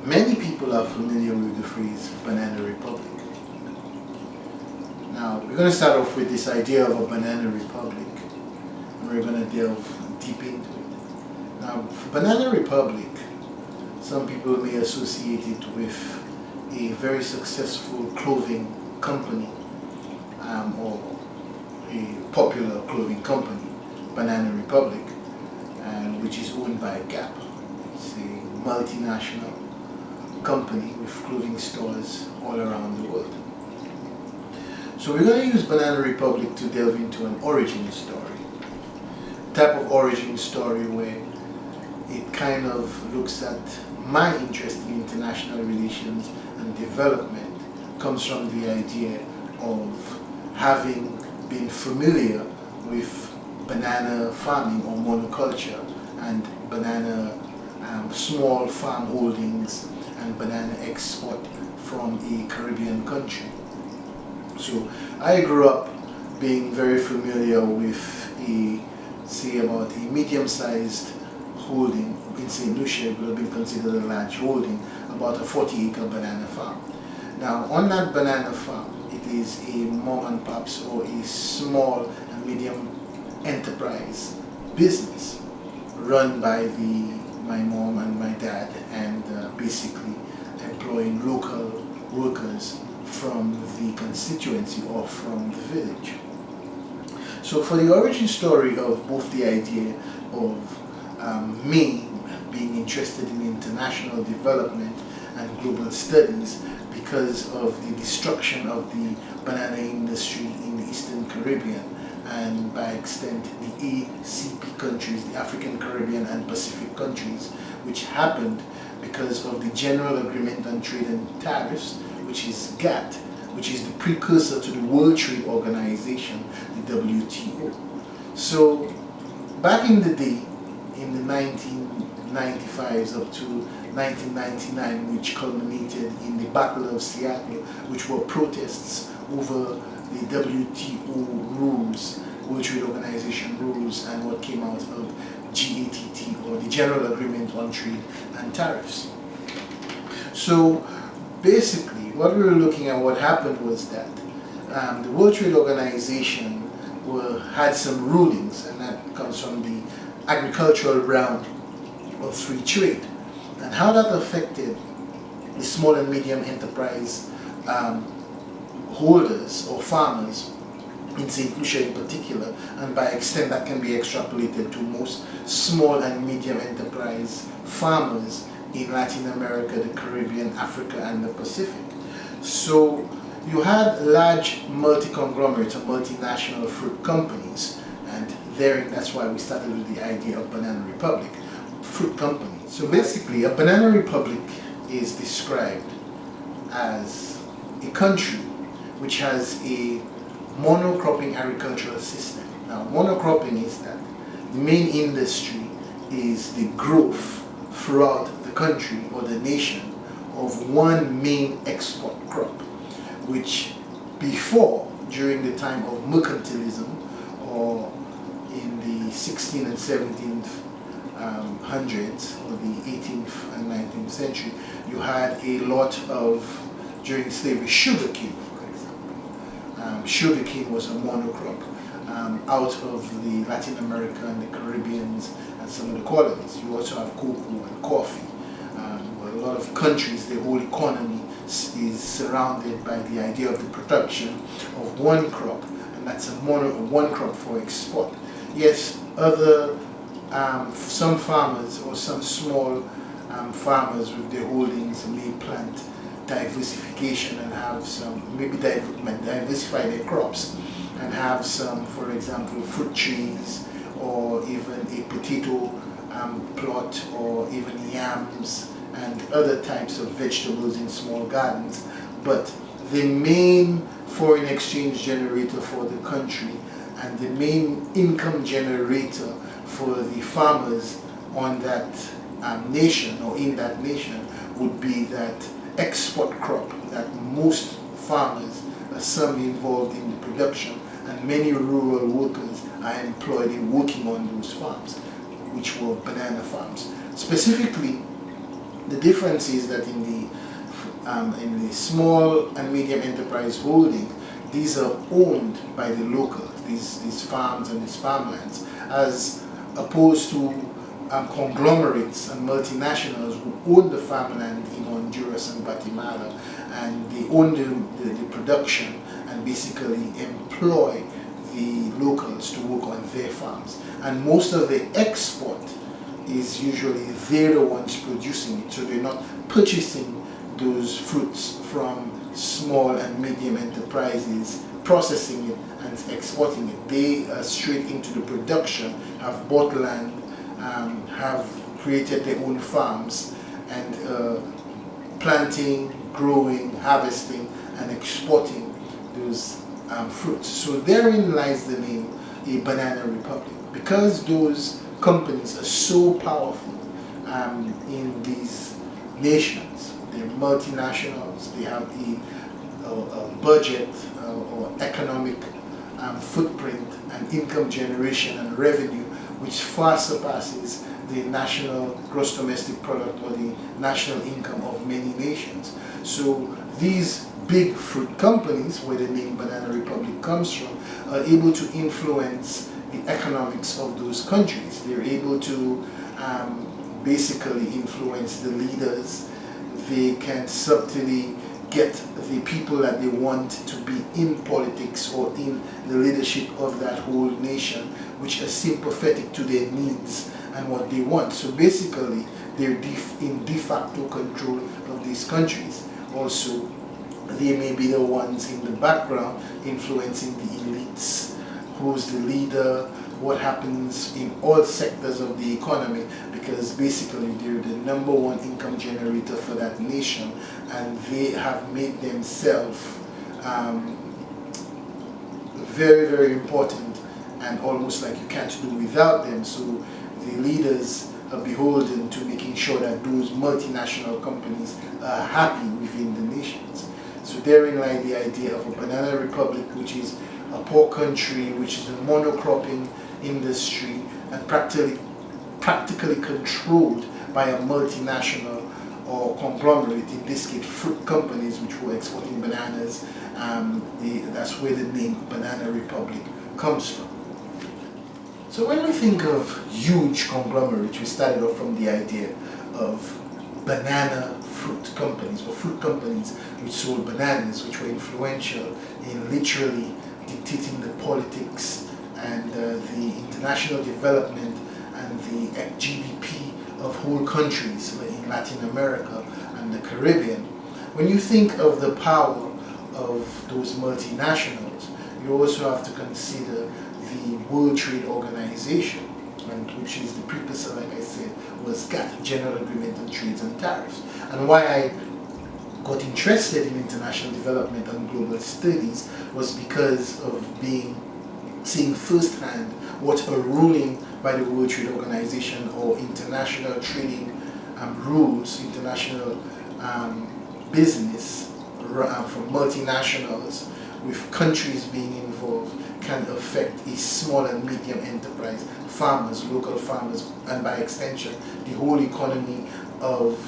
Many people are familiar with the phrase banana republic. Now, we're going to start off with this idea of a banana republic, and we're going to delve deep into it. Now, for banana republic, some people may associate it with a very successful clothing company or a popular clothing company, Banana Republic, which is owned by Gap. It's a multinational company with clothing stores all around the world. So we're going to use Banana Republic to delve into an origin story, type of origin story where it kind of looks at my interest in international relations and development comes from the idea of having been familiar with banana farming or monoculture and banana small farm holdings and banana export from a Caribbean country. So I grew up being very familiar with about a medium-sized holding in St. Lucia. It would have been considered a large holding, about a 40-acre banana farm. Now, on that banana farm, it is a mom and pops or a small and medium enterprise business run by my mom and my dad, and basically employing local workers from the constituency or from the village. So for the origin story of both the idea of me being interested in international development and global studies because of the destruction of the banana industry in the Eastern Caribbean, and by extent the ACP countries, the African, Caribbean and Pacific countries, which happened because of the General Agreement on Trade and Tariffs, which is GATT, which is the precursor to the World Trade Organization, the WTO. So back in the day, in the 1995s up to 1999, which culminated in the Battle of Seattle, which were protests over the WTO rules, World Trade Organization rules, and what came out of GATT, or the General Agreement on Trade and Tariffs. So basically, what we were looking at, what happened was that the World Trade Organization had some rulings, and that comes from the agricultural realm of free trade, and how that affected the small and medium enterprise holders or farmers in St. Lucia in particular, and by extent that can be extrapolated to most small and medium enterprise farmers in Latin America, the Caribbean, Africa and the Pacific. So you had large multi-conglomerates or multinational fruit companies, and that's why we started with the idea of Banana Republic, fruit companies. So basically a Banana Republic is described as a country which has a monocropping agricultural system. Now, monocropping is that the main industry is the growth throughout the country or the nation of one main export crop, which before, during the time of mercantilism, or in the 16th and 17th hundreds, or the 18th and 19th century, you had a lot of, during slavery, sugarcane, for example. Sugarcane was a monocrop out of the Latin America and the Caribbeans and some of the colonies. You also have cocoa and coffee. A lot of countries, the whole economy is surrounded by the idea of the production of one crop, and that's one crop for export. Yes, some farmers or some small farmers with their holdings may plant diversification and have some, maybe diversify their crops and have some, for example, fruit trees, or even a potato plot, or even yams and other types of vegetables in small gardens. But the main foreign exchange generator for the country and the main income generator for the farmers on that nation or in that nation would be that export crop that most farmers are some involved in the production, and many rural workers are employed in working on those farms, which were banana farms. Specifically, The difference is that in the small and medium enterprise holding, these are owned by the locals, these farms and these farmlands, as opposed to conglomerates and multinationals who own the farmland in Honduras and Guatemala, and they own the production and basically employ the locals to work on their farms. And most of the export is usually they're the ones producing it, so they're not purchasing those fruits from small and medium enterprises, processing it and exporting it. They are straight into the production, have bought land, have created their own farms, and planting, growing, harvesting, and exporting those fruits. So therein lies the name, a banana republic, because those companies are so powerful in these nations. They're multinationals. They have a budget or economic footprint and income generation and revenue which far surpasses the national gross domestic product or the national income of many nations. So these big fruit companies, where the name Banana Republic comes from, are able to influence the economics of those countries. They're able to basically influence the leaders. They can subtly get the people that they want to be in politics or in the leadership of that whole nation, which are sympathetic to their needs and what they want. So basically, they're in de facto control of these countries. Also, they may be the ones in the background influencing the elites, who's the leader, what happens in all sectors of the economy, because basically they're the #1 income generator for that nation, and they have made themselves very, very important and almost like you can't do without them. So the leaders are beholden to making sure that those multinational companies are happy within the nations. So therein lies the idea of a banana republic, which is a poor country, which is a monocropping industry and practically controlled by a multinational or conglomerate, in this case fruit companies which were exporting bananas. That's where the name Banana Republic comes from. So when we think of huge conglomerates, we started off from the idea of banana fruit companies, or fruit companies which sold bananas, which were influential in literally dictating the politics and the international development and the GDP of whole countries in Latin America and the Caribbean. When you think of the power of those multinationals, you also have to consider the World Trade Organization, and which is the precursor, like I said, was GATT, General Agreement on Trades and Tariffs. And why I got interested in international development and global studies was because of seeing firsthand what a ruling by the World Trade Organization or international trading rules, international business from multinationals with countries being involved can affect a small and medium enterprise, farmers, local farmers, and by extension the whole economy of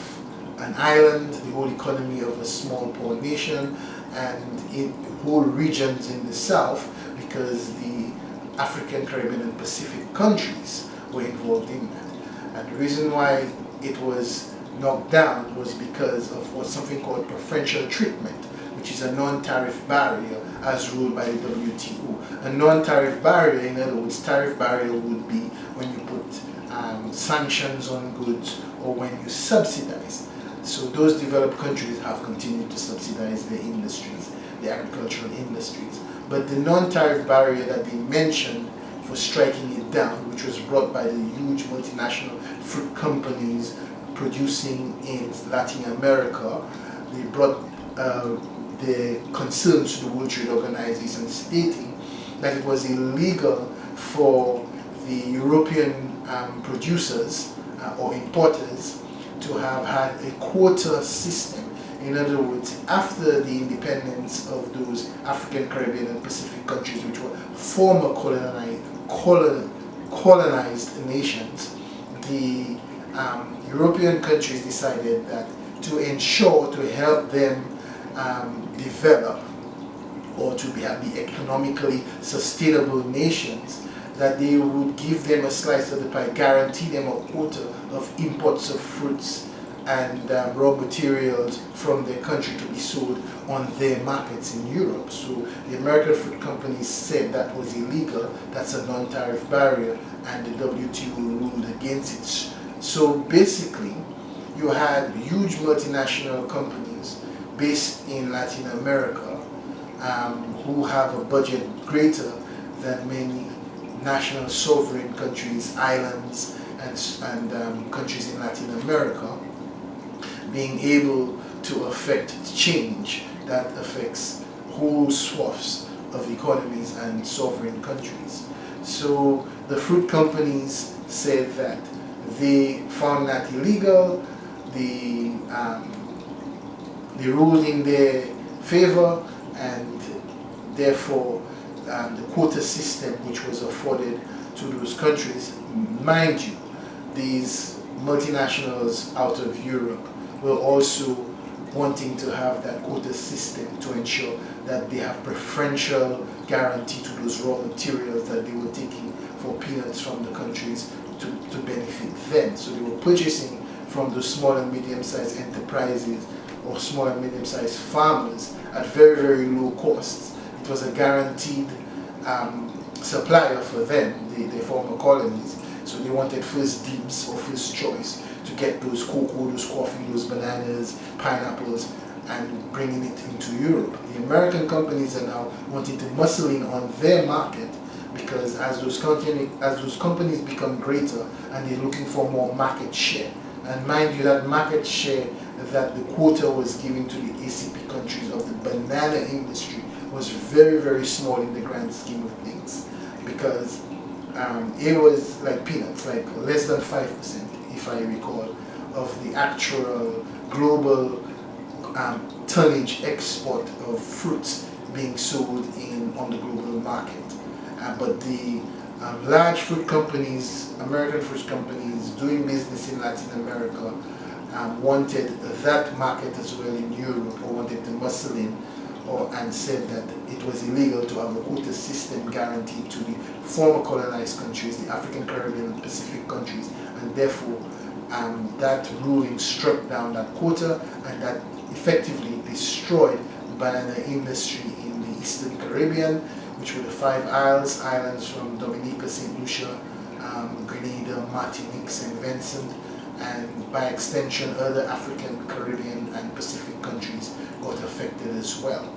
an island, the whole economy of a small poor nation, and in whole regions in the south, because the African, Caribbean, and Pacific countries were involved in that. And the reason why it was knocked down was because of what's something called preferential treatment, which is a non-tariff barrier as ruled by the WTO. A non-tariff barrier, in other words, tariff barrier would be when you put sanctions on goods or when you subsidize. So those developed countries have continued to subsidize their industries, the agricultural industries. But the non-tariff barrier that they mentioned for striking it down, which was brought by the huge multinational fruit companies producing in Latin America, they brought their concerns to the World Trade Organization, stating that it was illegal for the European producers or importers to have had a quota system. In other words, after the independence of those African, Caribbean, and Pacific countries, which were former colonized nations, the European countries decided that to ensure, to help them develop or to be economically sustainable nations, that they would give them a slice of the pie, guarantee them a quota of imports of fruits and raw materials from their country to be sold on their markets in Europe. So the American fruit companies said that was illegal, that's a non-tariff barrier, and the WTO ruled against it. So basically, you had huge multinational companies based in Latin America who have a budget greater than many national sovereign countries, islands, and countries in Latin America, being able to affect change that affects whole swaths of economies and sovereign countries. So the fruit companies said that they found that illegal. They ruled in their favor, and therefore the quota system which was afforded to those countries, mind you, these multinationals out of Europe were also wanting to have that quota system to ensure that they have preferential guarantee to those raw materials that they were taking for peanuts from the countries to benefit them. So they were purchasing from those small and medium-sized enterprises or small and medium-sized farmers at very, very low costs. It was a guaranteed supplier for them, the former colonies. So they wanted first dibs or first choice to get those cocoa, those coffee, those bananas, pineapples, and bringing it into Europe. The American companies are now wanting to muscle in on their market, because as those companies become greater and they're looking for more market share, and mind you, that market share that the quota was given to the ACP countries of the banana industry was very, very small in the grand scheme of things, because it was like peanuts, like less than 5%, if I recall, of the actual global tonnage export of fruits being sold on the global market. But the large fruit companies, American fruit companies doing business in Latin America, wanted that market as well in Europe, or wanted to muscle in, and said that it was illegal to have a quota system guaranteed to the former colonized countries, the African, Caribbean, and Pacific countries, and therefore that ruling struck down that quota, and that effectively destroyed the banana industry in the Eastern Caribbean, which were the 5 islands from Dominica, St. Lucia, Grenada, Martinique, St. Vincent, and by extension other African, Caribbean, and Pacific countries got affected as well.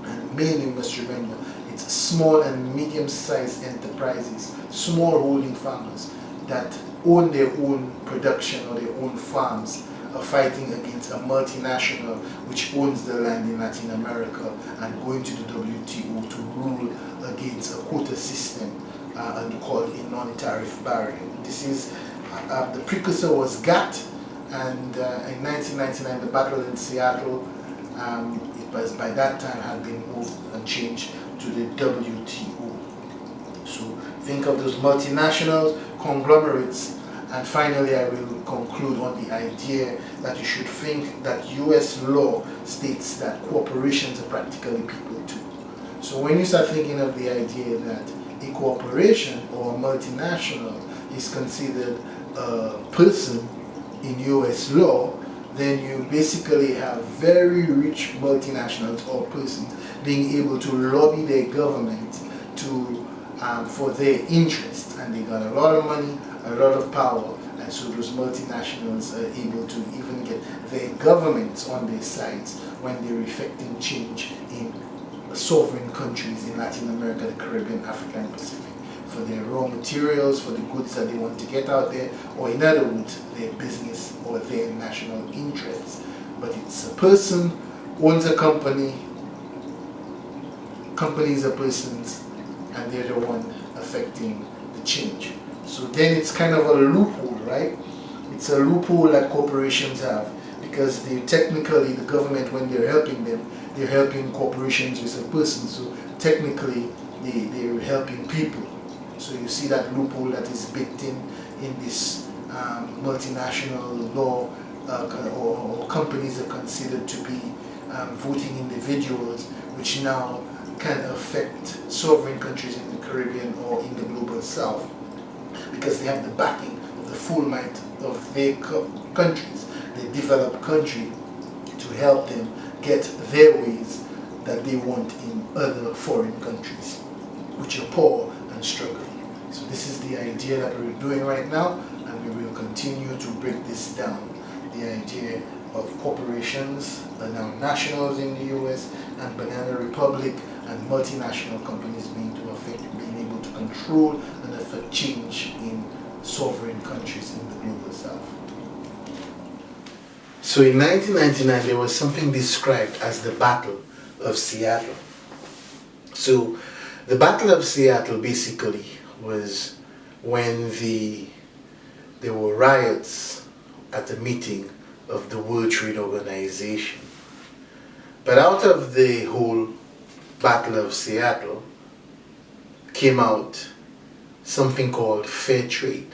And mainly, you must remember, it's small and medium-sized enterprises, small holding farmers that own their own production or their own farms are fighting against a multinational which owns the land in Latin America and going to the WTO to rule against a quota system and called a non-tariff barrier. This is the precursor was GATT, and in 1999 the battle in Seattle, it was by that time had been moved and changed to the WTO. So think of those multinationals, conglomerates, and finally I will conclude on the idea that you should think that US law states that corporations are practically people too. So when you start thinking of the idea that a corporation or a multinational is considered a person in US law, then you basically have very rich multinationals or persons being able to lobby their government to for their interests, and they got a lot of money, a lot of power, and so those multinationals are able to even get their governments on their sides when they're effecting change in sovereign countries in Latin America, the Caribbean, Africa, and Pacific, for their raw materials, for the goods that they want to get out there, or in other words, their business or their national interests. But it's a person owns a company, companies are persons, and they're the one affecting the change. So then it's kind of a loophole, right? It's a loophole that corporations have, because they technically, the government, when they're helping them, they're helping corporations with a person. So technically, they're helping people. So you see that loophole that is baked in this multinational law or companies are considered to be voting individuals, which now can affect sovereign countries in the Caribbean or in the global south, because they have the backing of the full might of their countries, the developed country, to help them get their ways that they want in other foreign countries, which are poor and struggling. So this is the idea that we're doing right now, and we will continue to break this down. The idea of corporations, now nationals in the US, and Banana Republic, and multinational companies being able to control and affect change in sovereign countries in the global south. So in 1999, there was something described as the Battle of Seattle. So the Battle of Seattle basically was when there were riots at a meeting of the World Trade Organization. But out of the whole Battle of Seattle came out something called fair trade.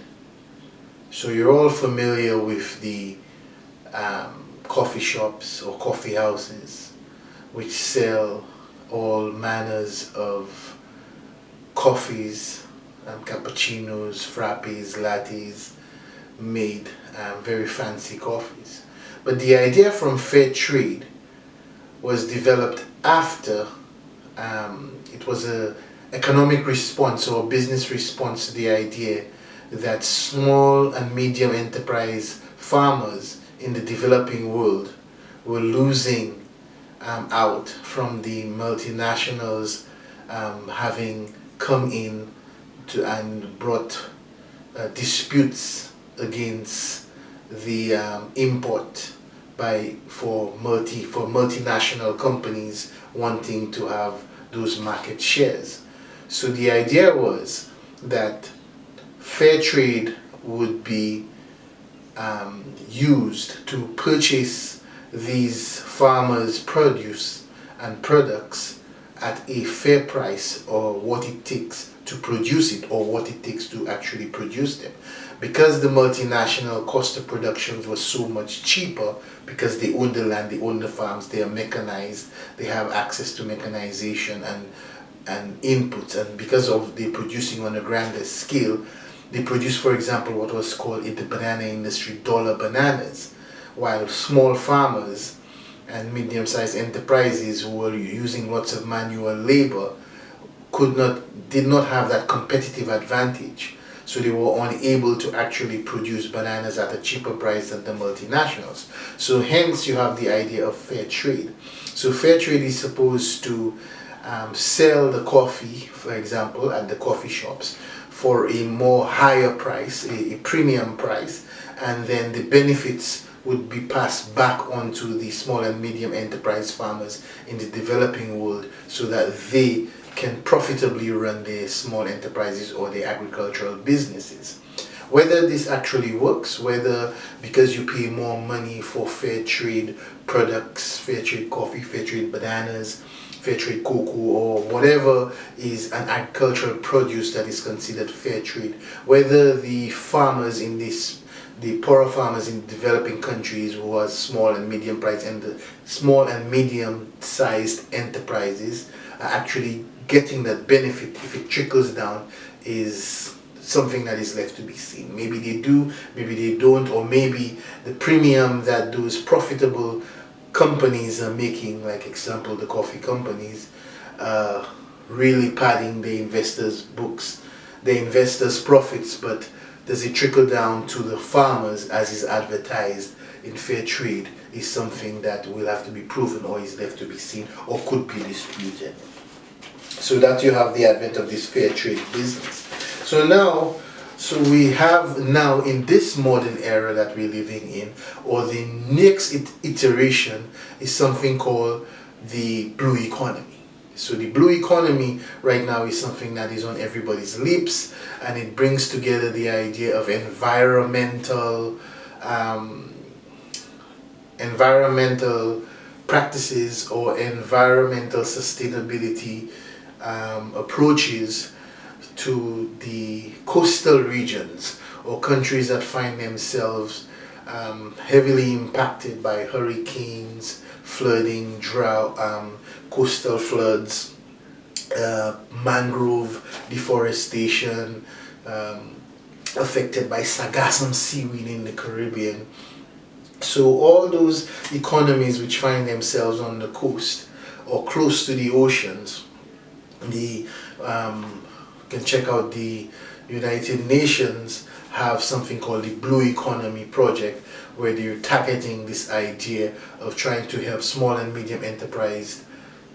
So you're all familiar with the coffee shops or coffee houses which sell all manners of coffees, cappuccinos, frappes, lattes, made very fancy coffees. But the idea from fair trade was developed after it was an economic response or business response to the idea that small and medium enterprise farmers in the developing world were losing out from the multinationals having come in and brought disputes against the import for multinational companies wanting to have those market shares. So the idea was that fair trade would be used to purchase these farmers' produce and products at a fair price, or what it takes to produce it, or what it takes to actually produce them. Because the multinational cost of productions was so much cheaper, because they own the land, they own the farms, they are mechanized, they have access to mechanization and inputs, and because of they producing on a grander scale, they produce, for example, what was called in the banana industry dollar bananas, while small farmers and medium-sized enterprises who were using lots of manual labor did not have that competitive advantage. So they were unable to actually produce bananas at a cheaper price than the multinationals. So hence you have the idea of fair trade. So fair trade is supposed to sell the coffee, for example, at the coffee shops for a more higher price, a premium price, and then the benefits would be passed back onto the small and medium enterprise farmers in the developing world, so that they can profitably run their small enterprises or their agricultural businesses. Whether this actually works, whether because you pay more money for fair trade products, fair trade coffee, fair trade bananas, fair trade cocoa, or whatever is an agricultural produce that is considered fair trade, whether the farmers in the poorer farmers in developing countries who are small and medium priced and the small and medium sized enterprises are actually getting that benefit, if it trickles down, is something that is left to be seen. Maybe they do, maybe they don't, or maybe the premium that those profitable companies are making, like example the coffee companies, really padding the investors' books, the investors' profits, but does it trickle down to the farmers as is advertised in fair trade, is something that will have to be proven, or is left to be seen, or could be disputed. So that you have the advent of this fair trade business. So we have now in this modern era that we're living in, or the next iteration, is something called the blue economy. So the blue economy right now is something that is on everybody's lips, and it brings together the idea of environmental practices or environmental sustainability approaches to the coastal regions or countries that find themselves heavily impacted by hurricanes, flooding, drought, coastal floods, mangrove deforestation, affected by sargassum seaweed in the Caribbean. So all those economies which find themselves on the coast or close to the oceans, the you can check out the United Nations have something called the Blue Economy Project, where they're targeting this idea of trying to help small and medium enterprise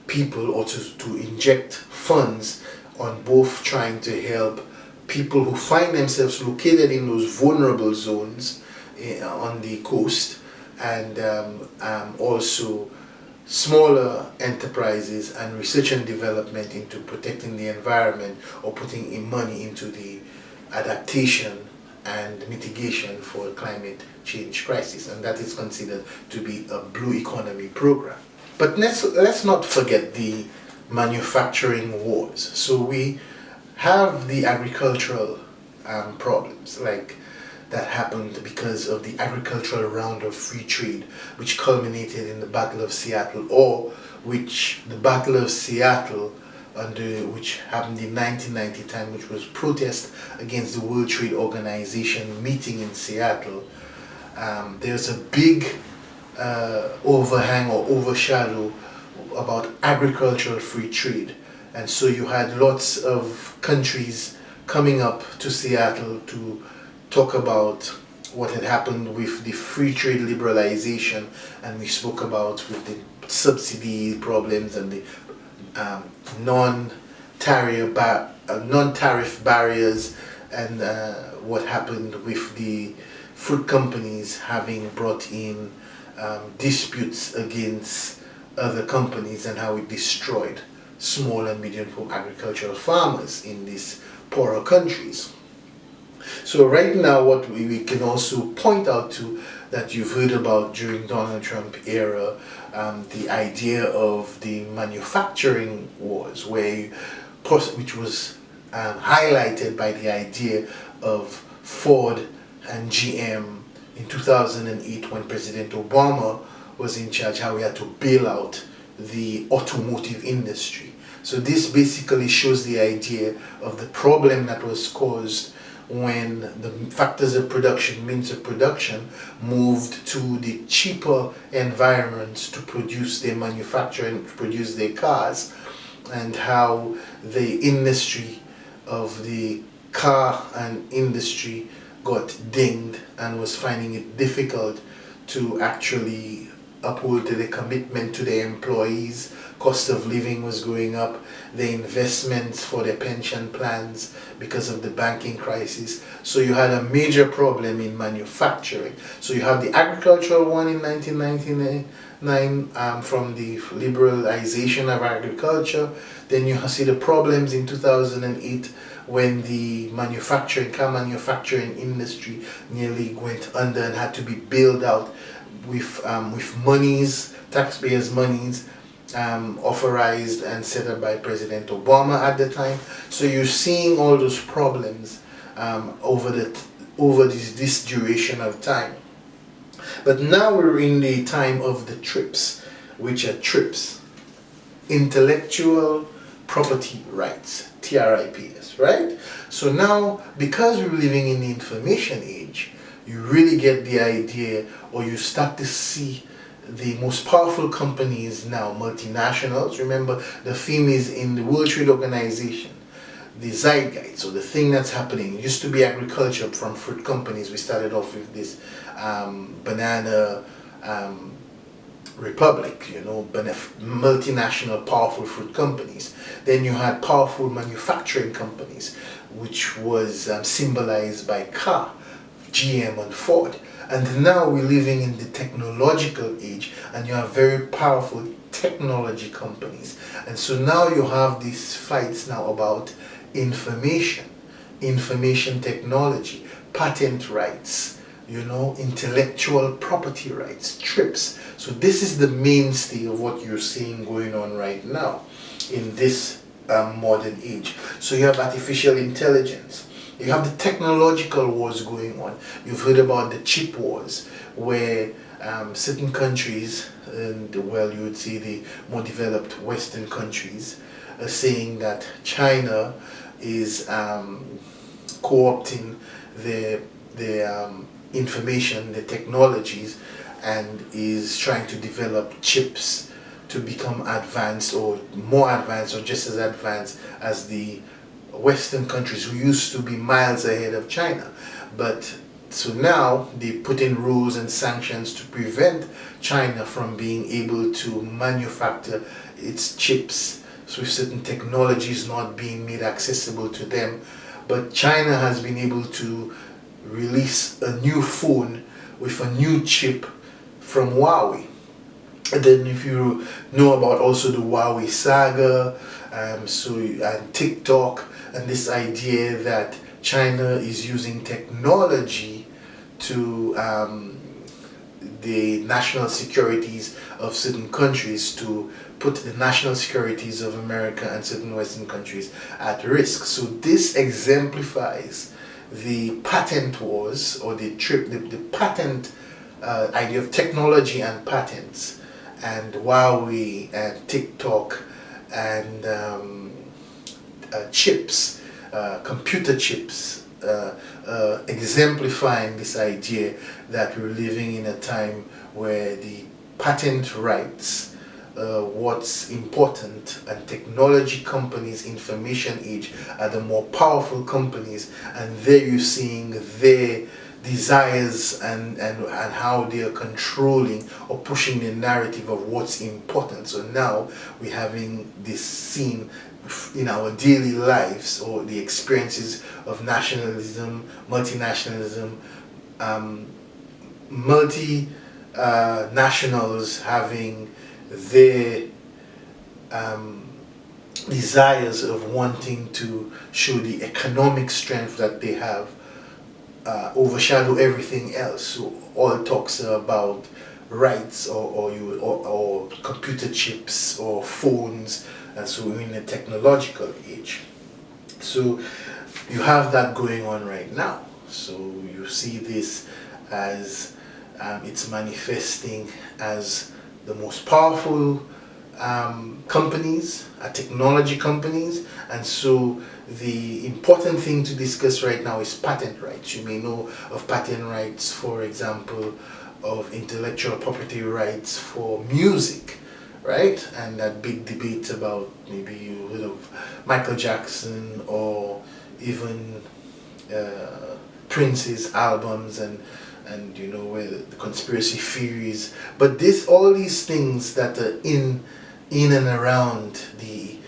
people, or to inject funds on both trying to help people who find themselves located in those vulnerable zones on the coast, and also smaller enterprises and research and development into protecting the environment or putting in money into the adaptation and mitigation for climate change crisis, and that is considered to be a blue economy program. But let's not forget the manufacturing wars. So we have the agricultural problems like that happened because of the agricultural round of free trade, which culminated in the Battle of Seattle, or which the Battle of Seattle, which happened in 1990 time, which was protest against the World Trade Organization meeting in Seattle. There's a big overhang or overshadow about agricultural free trade, and so you had lots of countries coming up to Seattle to talk about what had happened with the free trade liberalization, and we spoke about with the subsidy problems and the non-tariff barriers, and what happened with the fruit companies having brought in disputes against other companies, and how it destroyed small and medium agricultural farmers in these poorer countries. So right now, what we can also point out to, that you've heard about during Donald Trump era, the idea of the manufacturing wars, which was highlighted by the idea of Ford and GM in 2008 when President Obama was in charge, how we had to bail out the automotive industry. So this basically shows the idea of the problem that was caused when the factors of production, means of production, moved to the cheaper environments to produce their manufacturing, to produce their cars, and how the industry of the car and industry got dinged and was finding it difficult to actually uphold to the commitment to their employees. Cost of living was going up, the investments for their pension plans because of the banking crisis. So you had a major problem in manufacturing. So you have the agricultural one in 1999 from the liberalization of agriculture. Then you see the problems in 2008 when the car manufacturing industry nearly went under and had to be bailed out with monies, taxpayers' monies, authorized and set up by President Obama at the time. So you're seeing all those problems over this duration of time. But now we're in the time of the TRIPS, which are TRIPS, intellectual property rights, TRIPS, right? So now, because we're living in the information age, you really get the idea, or you start to see the most powerful companies now, multinationals. Remember, the theme is in the World Trade Organization, the zeitgeist, so the thing that's happening. It used to be agriculture from fruit companies. We started off with this banana republic, multinational powerful fruit companies. Then you had powerful manufacturing companies, which was symbolized by car, GM and Ford. And now we're living in the technological age, and you have very powerful technology companies. And so now you have these fights now about information technology, patent rights, intellectual property rights, TRIPS. So this is the mainstay of what you're seeing going on right now in this modern age. So you have artificial intelligence. You have the technological wars going on. You've heard about the chip wars, where certain countries, and well, you would say the more developed Western countries, are saying that China is co-opting the information, the technologies, and is trying to develop chips to become advanced or more advanced or just as advanced as the Western countries who used to be miles ahead of China. But so now they put in rules and sanctions to prevent China from being able to manufacture its chips, so with certain technologies not being made accessible to them. But China has been able to release a new phone with a new chip from Huawei. And then if you know about also the Huawei saga, and TikTok, and this idea that China is using technology to the national securities of certain countries, to put the national securities of America and certain Western countries at risk. So this exemplifies the patent wars, or the patent idea of technology and patents, and Huawei and TikTok and chips, computer chips, exemplifying this idea that we're living in a time where the patent rights, what's important, and technology companies, information age, are the more powerful companies, and there you're seeing their desires and how they are controlling or pushing the narrative of what's important. So now we're having this scene in our daily lives, or the experiences of nationalism, multinationalism, multinationals having their desires of wanting to show the economic strength that they have, overshadow everything else. So all talks about rights, or computer chips or phones, and so we're in a technological age. So you have that going on right now. So you see this as it's manifesting as the most powerful companies are technology companies, and so the important thing to discuss right now is patent rights. You may know of patent rights, for example, of intellectual property rights for music, right? And that big debate about, maybe you heard of Michael Jackson, or even Prince's albums, and you know, where the conspiracy theories. But all these things that are in and around the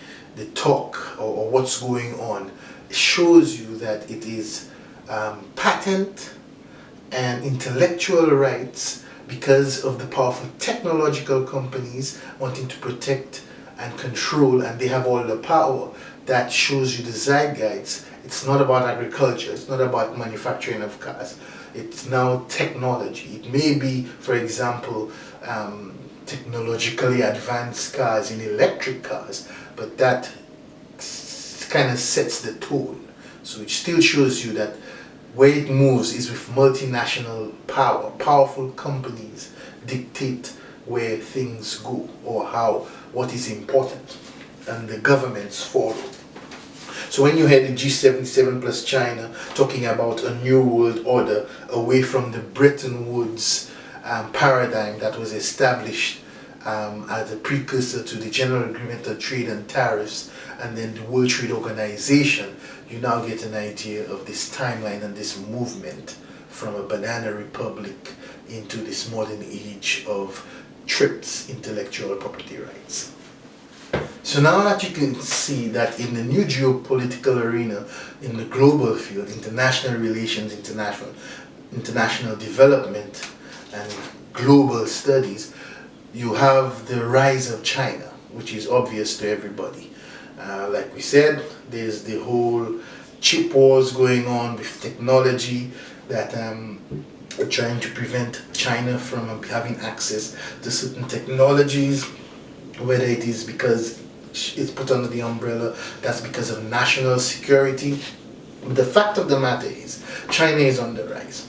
talk, or what's going on, shows you that it is patent and intellectual rights, because of the powerful technological companies wanting to protect and control, and they have all the power. That shows you the zeitgeist. It's not about agriculture, it's not about manufacturing of cars, it's now technology. It may be, for example, technologically advanced cars in electric cars, but that kind of sets the tone. So it still shows you that where it moves is with multinational power. Powerful companies dictate where things go, or what is important, and the governments follow. So when you had the G77 plus China talking about a new world order away from the Bretton Woods paradigm that was established as a precursor to the General Agreement on Trade and Tariffs, and then the World Trade Organization, you now get an idea of this timeline and this movement from a banana republic into this modern age of TRIPS, intellectual property rights. So now that you can see that in the new geopolitical arena, in the global field, international relations, international development, and global studies, you have the rise of China, which is obvious to everybody. Like we said, there's the whole chip wars going on with technology that are trying to prevent China from having access to certain technologies, whether it is because it's put under the umbrella that's because of national security, But the fact of the matter is, China is on the rise.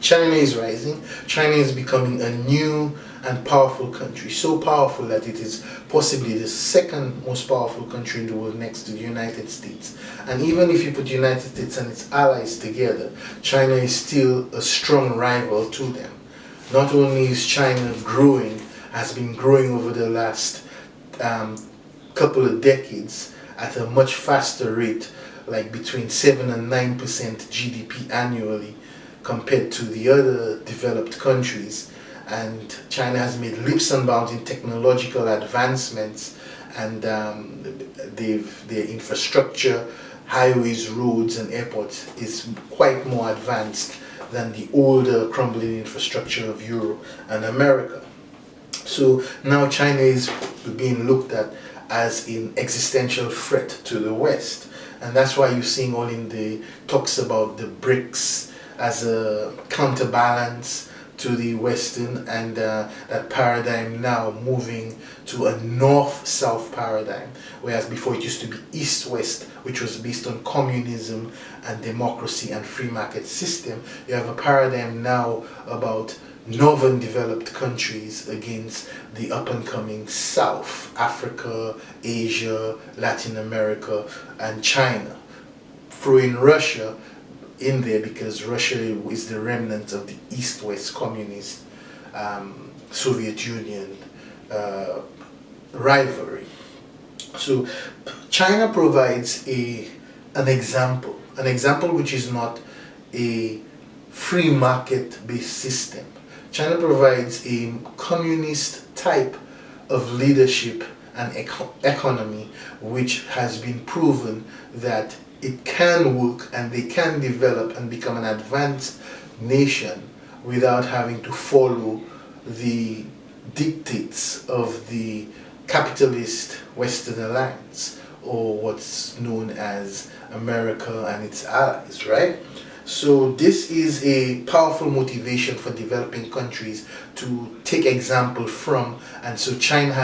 China is rising. China is becoming a new and powerful country, so powerful that it is possibly the second most powerful country in the world next to the United States. And even if you put the United States and its allies together, China is still a strong rival to them. Not only is China growing, has been growing over the last couple of decades at a much faster rate, like between 7 and 9% GDP annually, compared to the other developed countries. And China has made leaps and bounds in technological advancements, and their infrastructure, highways, roads and airports is quite more advanced than the older crumbling infrastructure of Europe and America. So now China is being looked at as an existential threat to the West. And that's why you're seeing all in the talks about the BRICS as a counterbalance to the Western, and that paradigm now moving to a north-south paradigm, whereas before it used to be east-west, which was based on communism and democracy and free market system. You have a paradigm now about northern developed countries against the up-and-coming South, Africa, Asia, Latin America, and China. Throwing Russia in there because Russia is the remnant of the East-West communist Soviet Union rivalry. So China provides an example which is not a free market-based system. China provides a communist type of leadership and economy which has been proven that it can work and they can develop and become an advanced nation without having to follow the dictates of the capitalist Western alliance, or what's known as America and its allies, right? So this is a powerful motivation for developing countries to take example from, and so China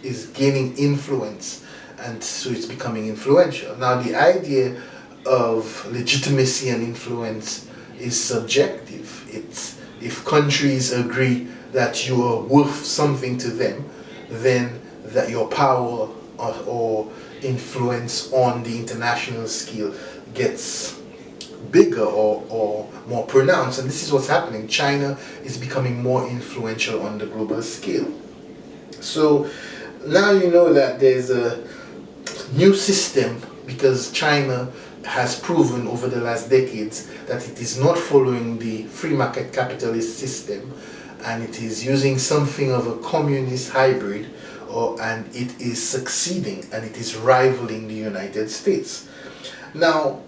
is gaining influence, and so it's becoming influential. Now the idea of legitimacy and influence is subjective. It's if countries agree that you are worth something to them, then that your power or influence on the international scale gets bigger or more pronounced. And this is what's happening. China is becoming more influential on the global scale. So now you know that there's a new system, because China has proven over the last decades that it is not following the free market capitalist system, and it is using something of a communist hybrid, and it is succeeding, and it is rivaling the United States. Now,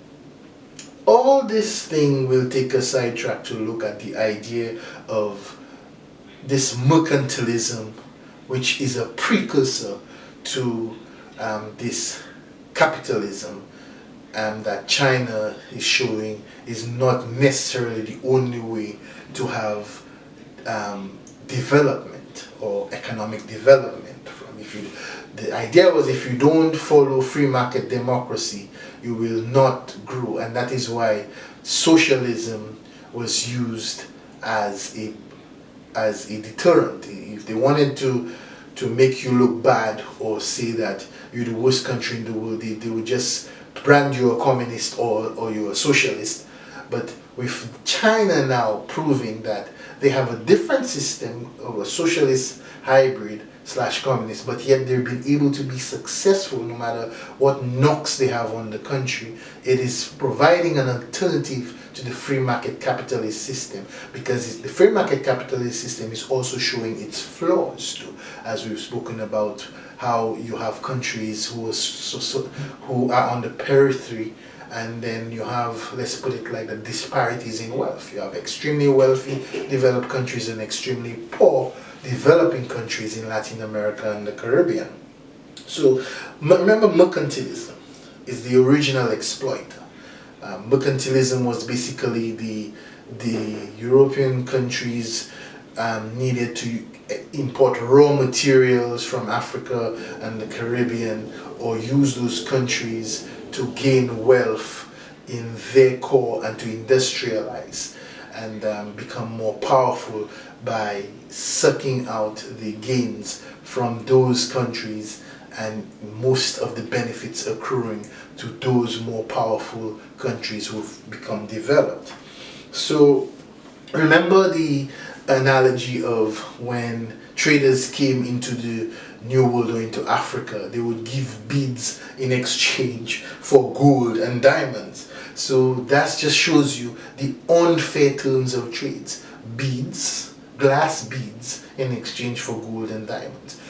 all this thing will take a sidetrack to look at the idea of this mercantilism, which is a precursor to this capitalism that China is showing is not necessarily the only way to have development or economic development. The idea was, if you don't follow free market democracy, you will not grow, and that is why socialism was used as a deterrent. If they wanted to make you look bad or say that you're the worst country in the world, they would just brand you a communist or you're a socialist. But with China now proving that they have a different system of a socialist hybrid / communist, but yet they've been able to be successful no matter what knocks they have on the country, it is providing an alternative to the free market capitalist system, because the free market capitalist system is also showing its flaws too, as we've spoken about how you have countries who are on the periphery, and then you have, let's put it like the disparities in wealth. You have extremely wealthy developed countries and extremely poor developing countries in Latin America and the Caribbean. So remember, mercantilism is the original exploiter. Mercantilism was basically the European countries needed to import raw materials from Africa and the Caribbean, or use those countries to gain wealth in their core and to industrialize and become more powerful by sucking out the gains from those countries and most of the benefits accruing to those more powerful countries who've become developed. So remember the analogy of when traders came into the New World or into Africa, they would give beads in exchange for gold and diamonds. So that just shows you the unfair terms of trades. Beads, glass beads in exchange for gold and diamonds.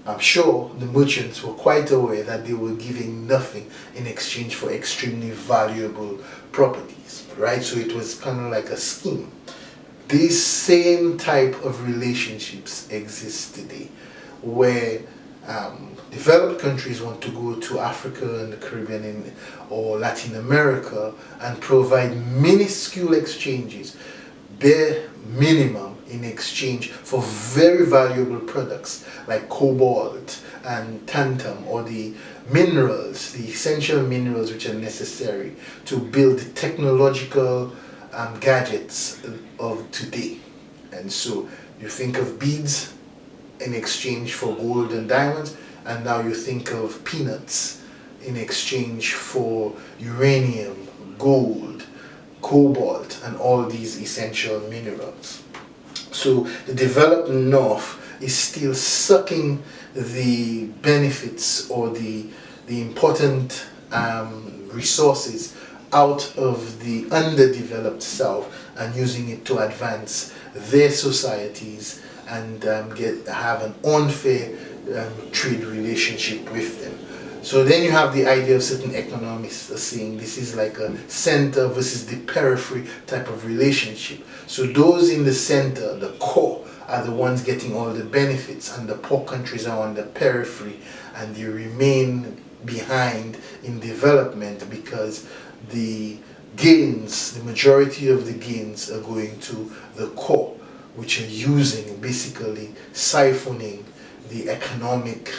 I'm sure the merchants were quite aware that they were giving nothing in exchange for extremely valuable properties, right? So it was kind of like a scheme. These same type of relationships exist today, where developed countries want to go to Africa and the Caribbean or Latin America and provide minuscule exchanges, bare minimum, in exchange for very valuable products like cobalt and tantalum, or the minerals, the essential minerals which are necessary to build the technological gadgets of today. And so you think of beads in exchange for gold and diamonds, and now you think of peanuts in exchange for uranium, gold, cobalt, and all these essential minerals. So the developed North is still sucking the benefits or the important resources out of the underdeveloped South and using it to advance their societies and have an unfair trade relationship with them. So then you have the idea of certain economists saying this is like a center versus the periphery type of relationship. So those in the center, the core, are the ones getting all the benefits, and the poor countries are on the periphery and they remain behind in development because the gains, the majority of the gains are going to the core, which are using, basically siphoning the economic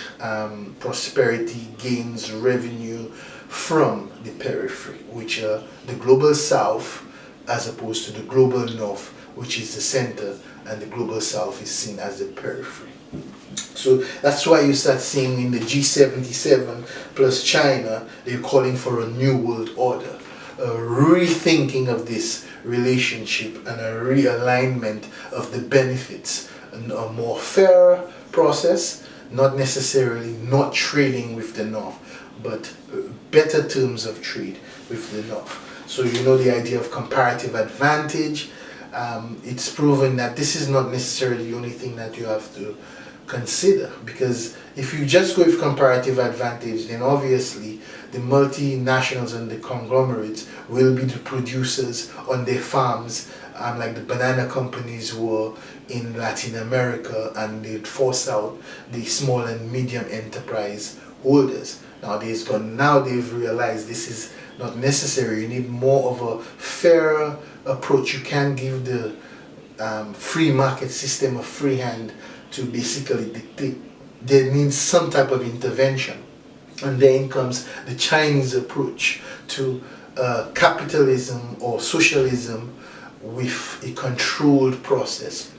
prosperity gains, revenue from the periphery, which are the global south as opposed to the global north, which is the center, and the global south is seen as the periphery. So that's why you start seeing in the G77 plus China, they're calling for a new world order, a rethinking of this relationship and a realignment of the benefits, and a more fair process, not necessarily not trading with the North, but better terms of trade with the North. So you know the idea of comparative advantage. It's proven that this is not necessarily the only thing that you have to consider, because if you just go with comparative advantage, then obviously the multinationals and the conglomerates will be the producers on their farms, like the banana companies were in Latin America, and they'd force out the small and medium enterprise holders. Now they've realized this is not necessary. You need more of a fairer approach. You can't give the free market system a free hand to basically dictate. There needs some type of intervention. And then comes the Chinese approach to capitalism or socialism with a controlled process,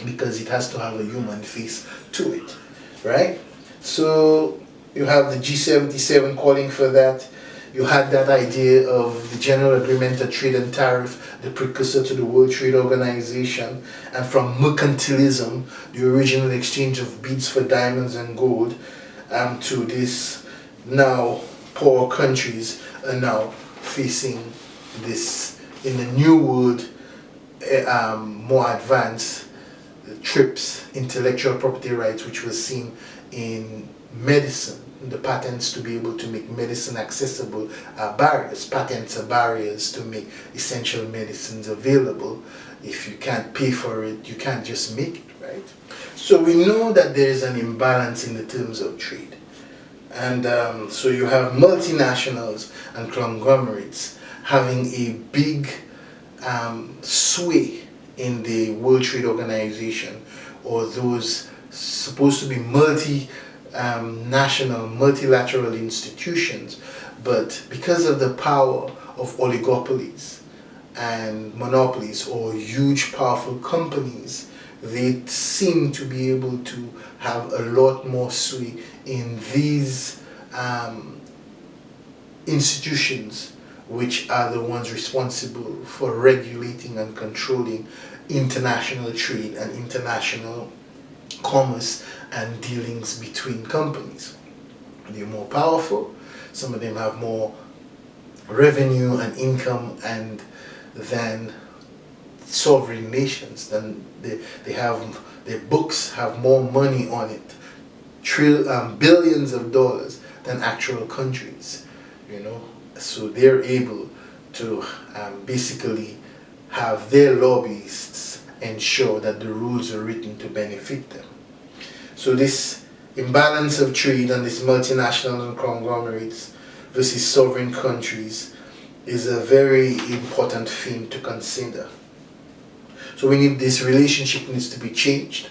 because it has to have a human face to it, right? So you have the G77 calling for that. You had that idea of the General Agreement on Trade and Tariff, the precursor to the World Trade Organization, and from mercantilism, the original exchange of beads for diamonds and gold, to this now poor countries are now facing this in the new world, more advanced TRIPS, intellectual property rights, which was seen in medicine. The patents to be able to make medicine accessible are barriers. Patents are barriers to make essential medicines available. If you can't pay for it, you can't just make it, right? So we know that there is an imbalance in the terms of trade. And so you have multinationals and conglomerates having a big sway in the World Trade Organization, or those supposed to be national multilateral institutions, but because of the power of oligopolies and monopolies or huge powerful companies, they seem to be able to have a lot more sway in these institutions, which are the ones responsible for regulating and controlling international trade and international commerce and dealings between companies. They're more powerful, some of them have more revenue and income and than sovereign nations. Then they have, their books have more money on it, billions of dollars than actual countries, so they're able to basically have their lobbyists ensure that the rules are written to benefit them. So this imbalance of trade and this multinational and conglomerates versus sovereign countries is a very important theme to consider. So this relationship needs to be changed,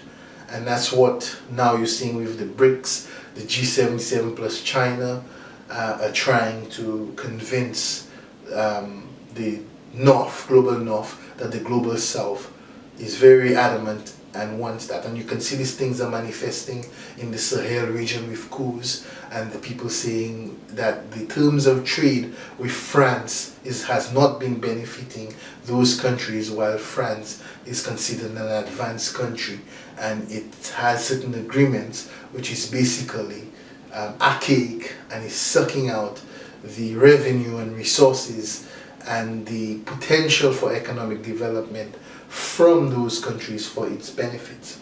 and that's what now you're seeing with the BRICS, the G77 plus China are trying to convince the North, global North, that the global South is very adamant and wants that. And you can see these things are manifesting in the Sahel region with coups and the people saying that the terms of trade with France has not been benefiting those countries, while France is considered an advanced country and it has certain agreements which is basically archaic and is sucking out the revenue and resources and the potential for economic development from those countries for its benefits.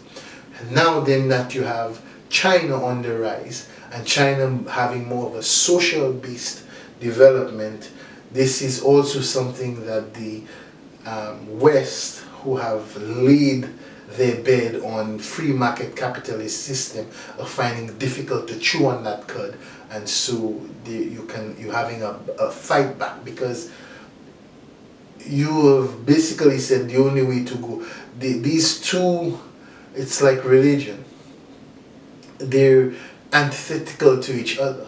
And now then that you have China on the rise and China having more of a social based development, this is also something that the West, who have laid their bed on free market capitalist system, are finding difficult to chew on that cud, and so you're having a fight back, because you have basically said the only way to go. These two, it's like religion. They're antithetical to each other.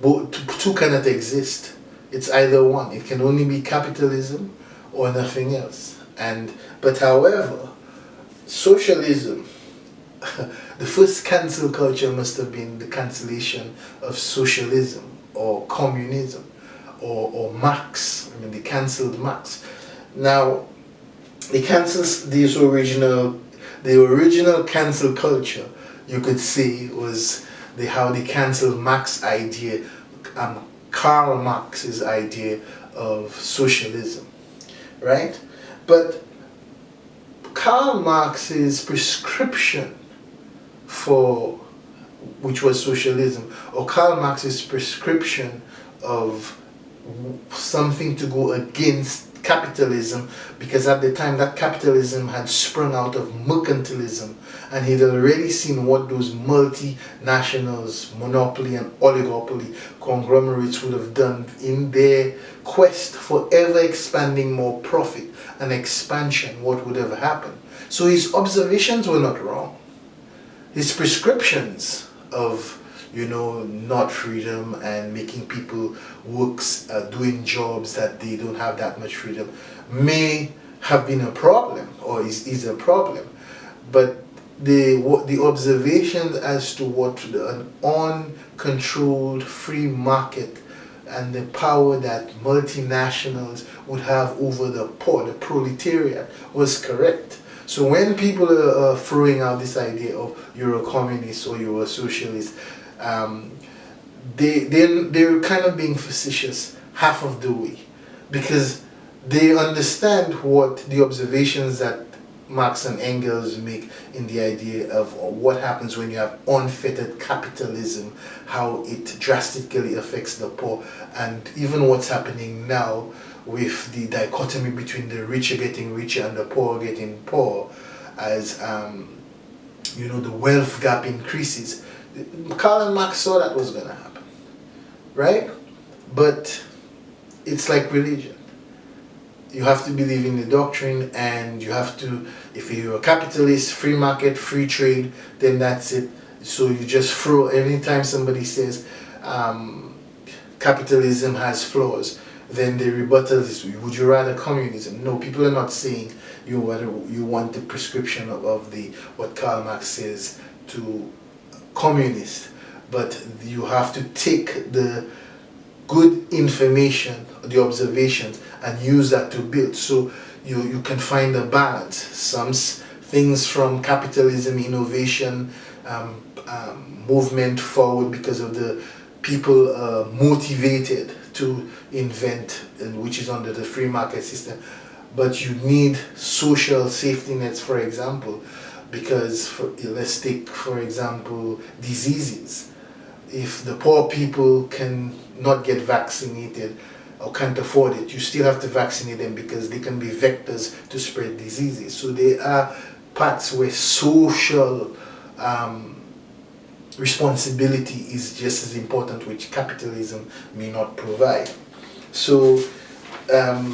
Both two cannot exist. It's either one. It can only be capitalism or nothing else. But however, socialism, the first cancel culture must have been the cancellation of socialism or communism. Or Marx. They cancelled Marx. Now, the original cancel culture, you could say, was how they cancelled Marx's idea, Karl Marx's idea of socialism, right? But Karl Marx's prescription for, which was socialism, or Karl Marx's prescription of something to go against capitalism, because at the time that capitalism had sprung out of mercantilism, and he'd already seen what those multinationals, monopoly and oligopoly conglomerates would have done in their quest for ever expanding more profit and expansion, what would have happened. So his observations were not wrong. His prescriptions of not freedom and making people doing jobs that they don't have that much freedom may have been a problem, or is a problem. But the observations as to what an uncontrolled free market and the power that multinationals would have over the poor, the proletariat, was correct. So when people are throwing out this idea of you're a communist or you're a socialist, they're kind of being facetious half of the way, because they understand what the observations that Marx and Engels make in the idea of what happens when you have unfettered capitalism, how it drastically affects the poor, and even what's happening now with the dichotomy between the rich are getting richer and the poor are getting poorer, as the wealth gap increases. Karl and Marx saw that was going to happen, right? But it's like religion. You have to believe in the doctrine, and you have to, if you're a capitalist, free market, free trade, then that's it. So you just throw, anytime somebody says capitalism has flaws, then the rebuttal is, would you rather communism? No, people are not saying you want the prescription of the what Karl Marx says to communist, but you have to take the good information, the observations, and use that to build. So you can find a balance. Some things from capitalism, innovation, movement forward because of the people motivated to invent, and which is under the free market system. But you need social safety nets, for example, because let's take, for example, diseases. If the poor people can not get vaccinated or can't afford it, you still have to vaccinate them because they can be vectors to spread diseases. So there are parts where social responsibility is just as important, which capitalism may not provide. So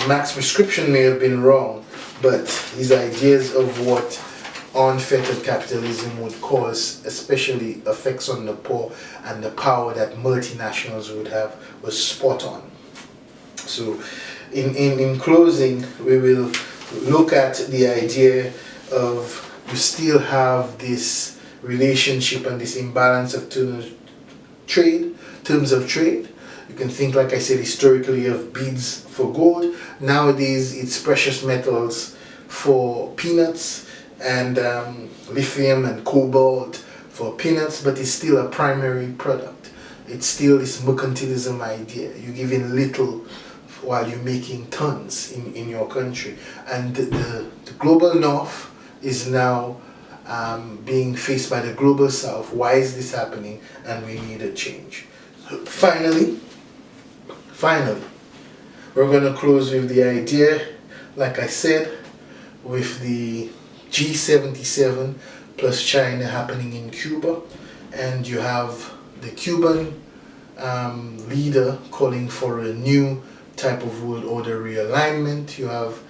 Marx's prescription may have been wrong, but his ideas of what unfettered capitalism would cause, especially effects on the poor and the power that multinationals would have, was spot on. So in closing, we will look at the idea of you still have this relationship and this imbalance of terms of trade. You can think, like I said, historically of beads for gold. Nowadays it's precious metals for peanuts, and lithium and cobalt for peanuts, but it's still a primary product. It's still this mercantilism idea. You're giving little while you're making tons in your country. And the global north is now being faced by the global south. Why is this happening? And we need a change. Finally, we're going to close with the idea, like I said, with the G77 plus China happening in Cuba, and you have the Cuban leader calling for a new type of world order realignment. You have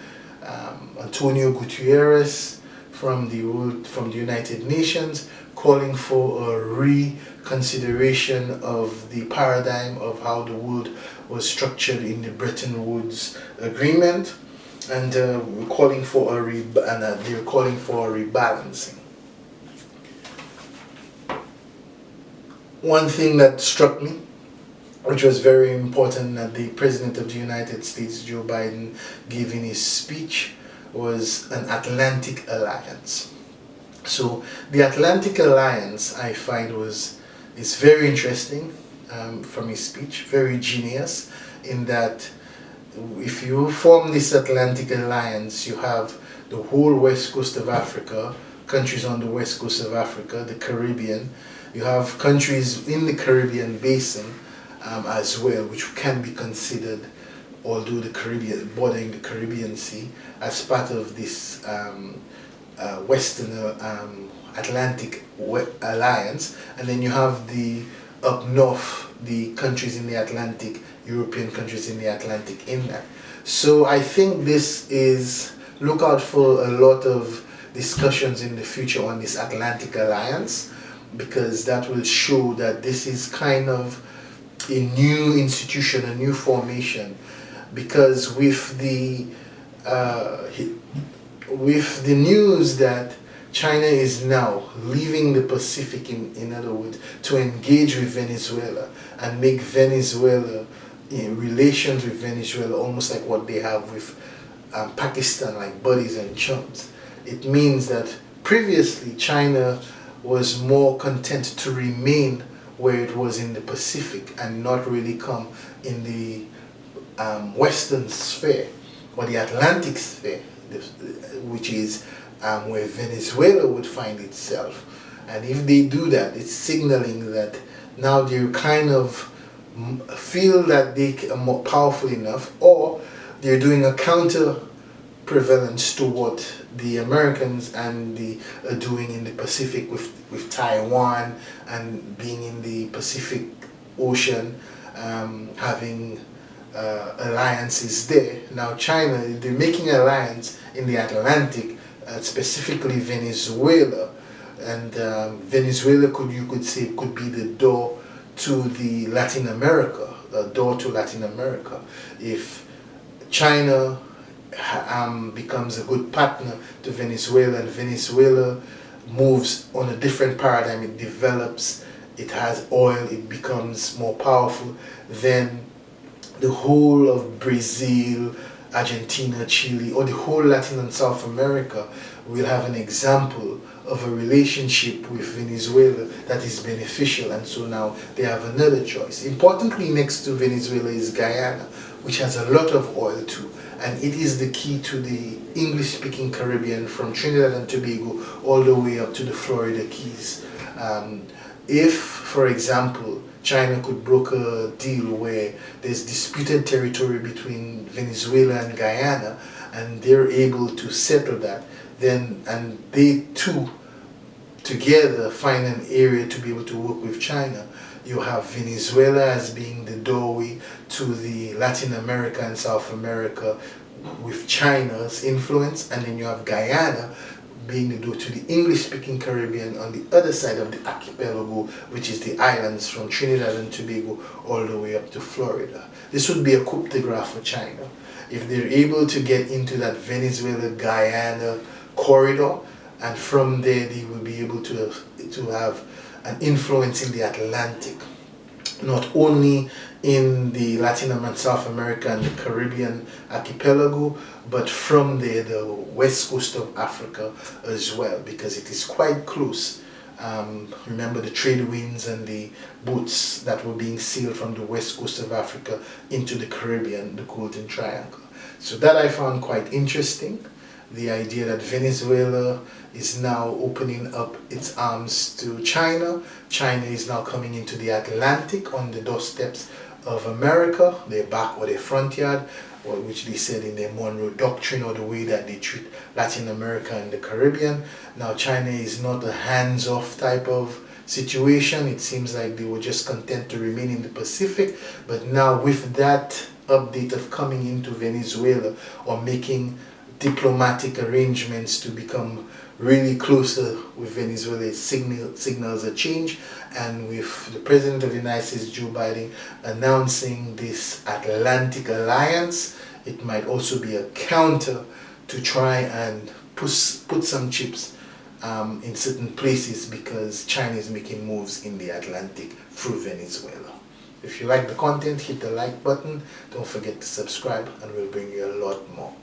Antonio Guterres from the United Nations calling for a reconsideration of the paradigm of how the world was structured in the Bretton Woods Agreement, and we're calling for they're calling for a rebalancing. One thing that struck me, which was very important, that the President of the United States, Joe Biden, gave in his speech, was an Atlantic alliance. So the Atlantic alliance, I find, is very interesting from his speech, very genius, in that if you form this Atlantic alliance, you have the whole west coast of Africa, countries on the west coast of Africa, the Caribbean. You have countries in the Caribbean basin as well, which can be considered, although the Caribbean, bordering the Caribbean Sea, as part of this Western Atlantic alliance. And then you have the up north, the countries in the Atlantic, European countries in the Atlantic in that. So I think this is, look out for a lot of discussions in the future on this Atlantic alliance, because that will show that this is kind of a new institution, a new formation. Because with the news that China is now leaving the Pacific, in other words, to engage with Venezuela and make Venezuela, relations with Venezuela almost like what they have with Pakistan, like buddies and chums. It means that previously China was more content to remain where it was in the Pacific and not really come in the Western sphere or the Atlantic sphere, which is where Venezuela would find itself. And if they do that, it's signaling that now they kind of feel that they are more powerful enough, or they're doing a counter prevalence to what the Americans and are doing in the Pacific with Taiwan and being in the Pacific Ocean, having alliances there. Now China, they're making an alliance in the Atlantic, specifically Venezuela, and Venezuela you could say could be the door to the Latin America a door to Latin America. If China becomes a good partner to Venezuela, and Venezuela moves on a different paradigm, it develops, it has oil, it becomes more powerful, then the whole of Brazil, Argentina, Chile, or the whole Latin and South America will have an example of a relationship with Venezuela that is beneficial, and so now they have another choice. Importantly, next to Venezuela is Guyana, which has a lot of oil too, and it is the key to the English-speaking Caribbean from Trinidad and Tobago all the way up to the Florida Keys. If, for example, China could broker a deal where there's disputed territory between Venezuela and Guyana, and they're able to settle that, then, and they too together find an area to be able to work with China, you have Venezuela as being the doorway to the Latin America and South America with China's influence, and then you have Guyana being the door to the English-speaking Caribbean on the other side of the archipelago, which is the islands from Trinidad and Tobago all the way up to Florida. This would be a coup de grace for China. If they're able to get into that Venezuela-Guyana corridor, and from there they will be able to have an influence in the Atlantic, not only in the Latin and South America and the Caribbean archipelago, but from there the west coast of Africa as well, because it is quite close. Remember the trade winds and the boats that were being sailed from the west coast of Africa into the Caribbean, the Golden Triangle. So that I found quite interesting. The idea that Venezuela is now opening up its arms to China. China is now coming into the Atlantic on the doorsteps of America, their back or their front yard, or which they said in their Monroe Doctrine, or the way that they treat Latin America and the Caribbean. Now China is not a hands-off type of situation. It seems like they were just content to remain in the Pacific, but now with that update of coming into Venezuela or making diplomatic arrangements to become really closer with Venezuela, signals a change, and with the President of the United States, Joe Biden, announcing this Atlantic alliance, it might also be a counter to try and put some chips in certain places, because China is making moves in the Atlantic through Venezuela. If you like the content, hit the like button, don't forget to subscribe, and we'll bring you a lot more.